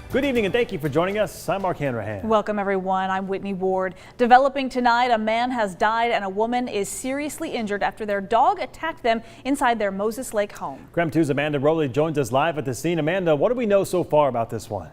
Good evening and thank you for joining us. I'm Mark Hanrahan. Welcome everyone. I'm Whitney Ward. Developing tonight, a man has died and a woman is seriously injured after their dog attacked them inside their Moses Lake home. KREM 2's Amanda Rowley joins us live at the scene. Amanda, what do we know so far about this one?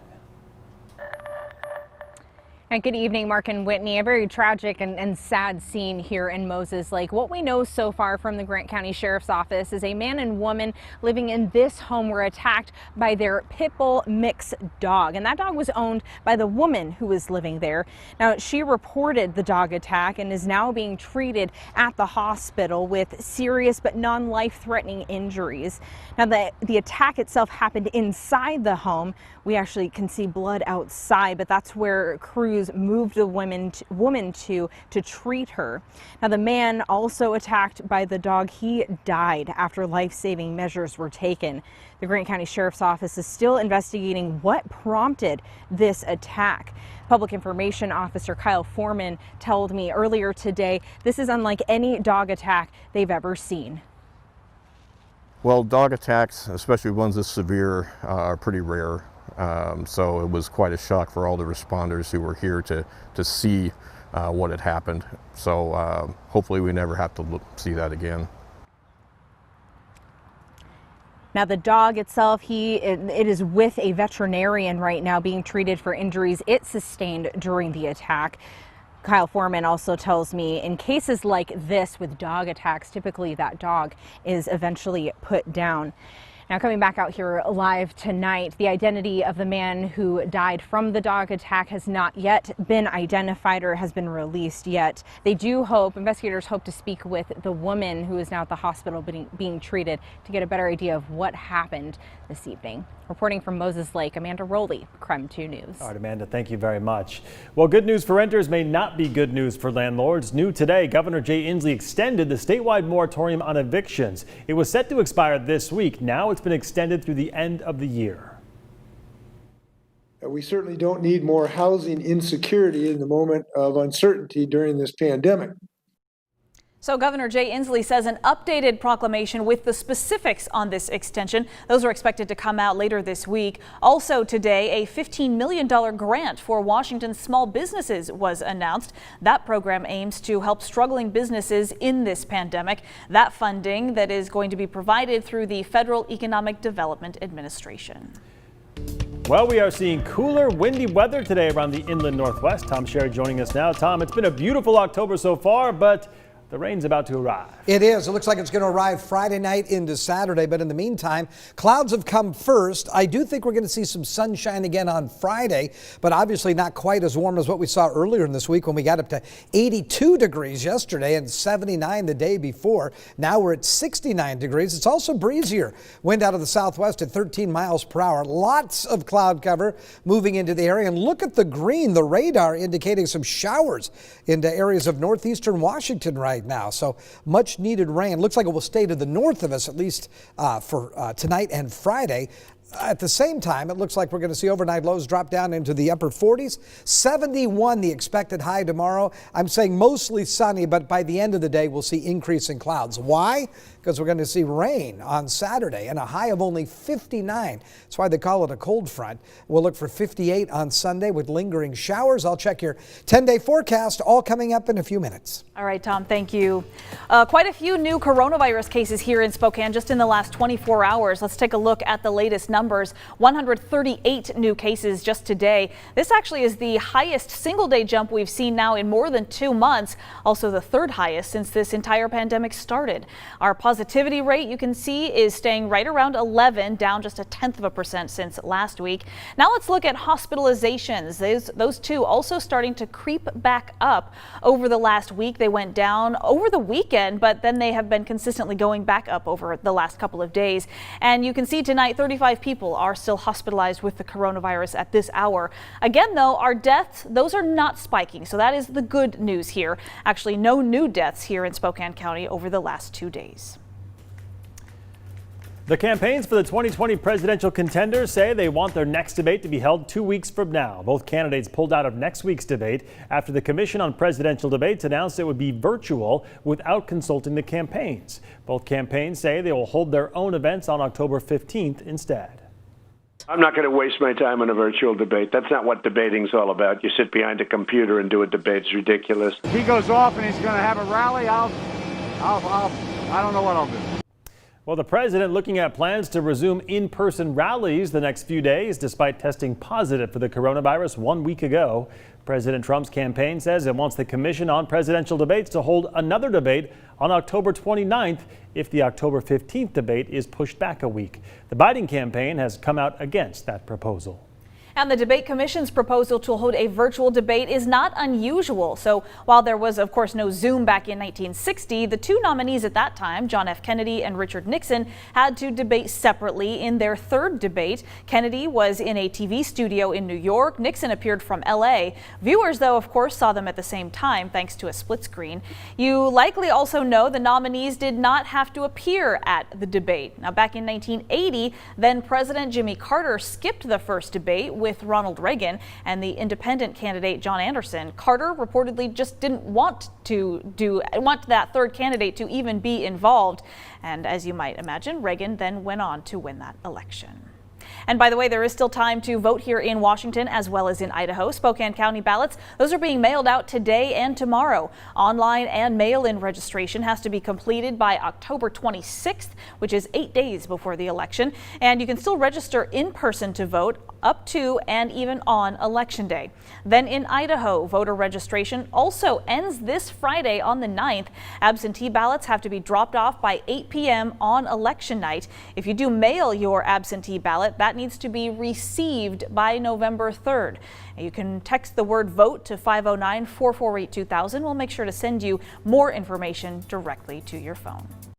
And good evening, Mark and Whitney. A very tragic and sad scene here in Moses Lake. What we know so far from the Grant County Sheriff's Office is a man and woman living in this home were attacked by their pit bull mix dog. And that dog was owned by the woman who was living there. Now, she reported the dog attack and is now being treated at the hospital with serious but non-life-threatening injuries. Now, the attack itself happened inside the home. We actually can see blood outside, but that's where crews moved the woman to treat her. Now, the man also attacked by the dog, he died after life-saving measures were taken. The Grant County Sheriff's Office is still investigating what prompted this attack. Public Information Officer Kyle Foreman told me earlier today this is unlike any dog attack they've ever seen. Well, dog attacks, especially ones this severe, are pretty rare. So it was quite a shock for all the responders who were here to see what had happened. So hopefully we never have to see that again. Now, the dog itself, it is with a veterinarian right now being treated for injuries it sustained during the attack. Kyle Foreman also tells me in cases like this with dog attacks, typically that dog is eventually put down. Now, coming back out here live tonight, the identity of the man who died from the dog attack has not yet been identified or has been released yet. Investigators hope to speak with the woman who is now at the hospital being treated to get a better idea of what happened this evening. Reporting from Moses Lake, Amanda Rowley, KREM 2 News. All right, Amanda, thank you very much. Well, good news for renters may not be good news for landlords. New today, Governor Jay Inslee extended the statewide moratorium on evictions. It was set to expire this week. Now it's been extended through the end of the year. We certainly don't need more housing insecurity in the moment of uncertainty during this pandemic. So Governor Jay Inslee says an updated proclamation with the specifics on this extension. Those are expected to come out later this week. Also today, a $15 million grant for Washington's small businesses was announced. That program aims to help struggling businesses in this pandemic. That funding that is going to be provided through the Federal Economic Development Administration. Well, we are seeing cooler, windy weather today around the inland Northwest. Tom Sherry joining us now. Tom, it's been a beautiful October so far, but the rain's about to arrive. It is. It looks like it's going to arrive Friday night into Saturday. But in the meantime, clouds have come first. I do think we're going to see some sunshine again on Friday, but obviously not quite as warm as what we saw earlier in this week when we got up to 82 degrees yesterday and 79 the day before. Now we're at 69 degrees. It's also breezier. Wind out of the southwest at 13 miles per hour. Lots of cloud cover moving into the area. And look at the green, the radar indicating some showers into areas of northeastern Washington right now. So much needed rain. Looks like it will stay to the north of us, at least for tonight and Friday. At the same time, it looks like we're going to see overnight lows drop down into the upper 40s. 71 the expected high tomorrow. I'm saying mostly sunny, but by the end of the day, we'll see increasing clouds. Why? Because we're going to see rain on Saturday and a high of only 59. That's why they call it a cold front. We'll look for 58 on Sunday with lingering showers. I'll check your 10-day forecast, all coming up in a few minutes. All right, Tom, thank you. Quite a few new coronavirus cases here in Spokane just in the last 24 hours. Let's take a look at the latest numbers. 138 new cases just today. This actually is the highest single-day jump we've seen now in more than 2 months. Also the third highest since this entire pandemic started. Our positivity rate, you can see, is staying right around 11, down just 0.1% since last week. Now let's look at hospitalizations. Those two also starting to creep back up over the last week. They went down over the weekend, but then they have been consistently going back up over the last couple of days. And you can see tonight 35 people are still hospitalized with the coronavirus at this hour. Again, though, our deaths, those are not spiking. So that is the good news here. Actually, no new deaths here in Spokane County over the last 2 days. The campaigns for the 2020 presidential contenders say they want their next debate to be held 2 weeks from now. Both candidates pulled out of next week's debate after the Commission on Presidential Debates announced it would be virtual without consulting the campaigns. Both campaigns say they will hold their own events on October 15th instead. I'm not going to waste my time on a virtual debate. That's not what debating's all about. You sit behind a computer and do a debate. It's ridiculous. If he goes off and he's going to have a rally, I don't know what I'll do. Well, the president looking at plans to resume in-person rallies the next few days, despite testing positive for the coronavirus 1 week ago. President Trump's campaign says it wants the Commission on Presidential Debates to hold another debate on October 29th if the October 15th debate is pushed back a week. The Biden campaign has come out against that proposal. And the Debate Commission's proposal to hold a virtual debate is not unusual. So while there was, of course, no Zoom back in 1960, the two nominees at that time, John F. Kennedy and Richard Nixon, had to debate separately in their third debate. Kennedy was in a TV studio in New York. Nixon appeared from L.A. Viewers, though, of course, saw them at the same time thanks to a split screen. You likely also know the nominees did not have to appear at the debate. Now, back in 1980, then President Jimmy Carter skipped the first debate with Ronald Reagan and the independent candidate John Anderson. Carter reportedly just didn't want that third candidate to even be involved. And as you might imagine, Reagan then went on to win that election. And by the way, there is still time to vote here in Washington as well as in Idaho. Spokane County ballots, those are being mailed out today and tomorrow. Online and mail-in registration has to be completed by October 26th, which is 8 days before the election. And you can still register in person to vote up to and even on Election Day. Then in Idaho, voter registration also ends this Friday on the 9th. Absentee ballots have to be dropped off by 8 p.m. on election night. If you do mail your absentee ballot, that needs to be received by November 3rd. You can text the word VOTE to 509-448-2000. We'll make sure to send you more information directly to your phone.